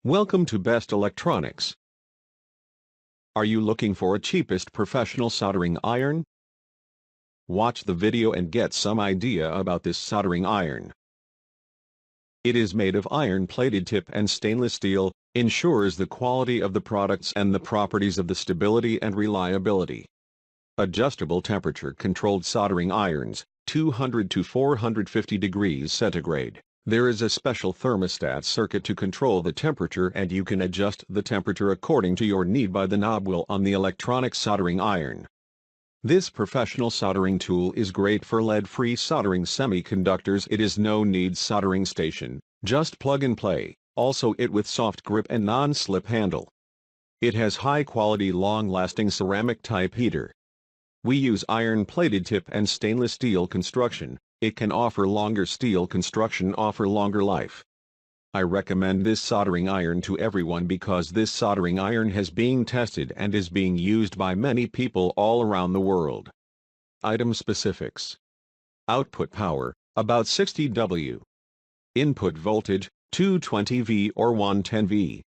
Welcome to Best Electronics. Are you looking for a cheapest professional soldering iron? Watch the video and get some idea about this soldering iron. It is made of iron-plated tip and stainless steel, ensures the quality of the products and the properties of the stability and reliability. Adjustable temperature-controlled soldering irons, 200 to 450 degrees centigrade. There is a special thermostat circuit to control the temperature, and you can adjust the temperature according to your need by the knob wheel on the electronic soldering iron. This professional soldering tool is great for lead-free soldering semiconductors. It is no-need soldering station, just plug and play, also it with soft grip and non-slip handle. It has high-quality long-lasting ceramic type heater. We use iron-plated tip and stainless steel construction. It can offer longer steel construction, offer longer life. I recommend this soldering iron to everyone because this soldering iron has been tested and is being used by many people all around the world. Item specifics. Output power, about 60 W. Input voltage, 220 V or 110 V.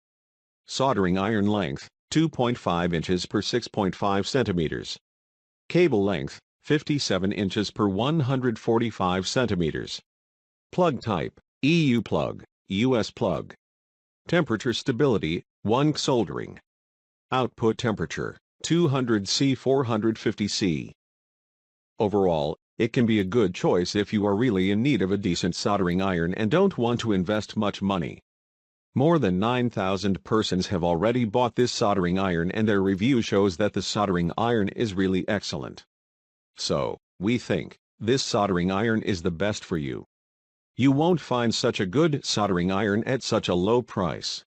Soldering iron length, 2.5 inches per 6.5 centimeters. Cable length, 57 inches per 145 centimeters. Plug type, EU plug, US plug. Temperature stability, 1 soldering. Output temperature, 200 C 450 C. Overall, it can be a good choice if you are really in need of a decent soldering iron and don't want to invest much money. More than 9,000 persons have already bought this soldering iron, and their review shows that the soldering iron is really excellent. So, we think this soldering iron is the best for you. You won't find such a good soldering iron at such a low price.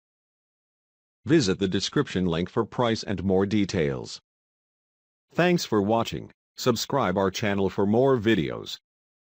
Visit the description link for price and more details. Thanks for watching. Subscribe our channel for more videos.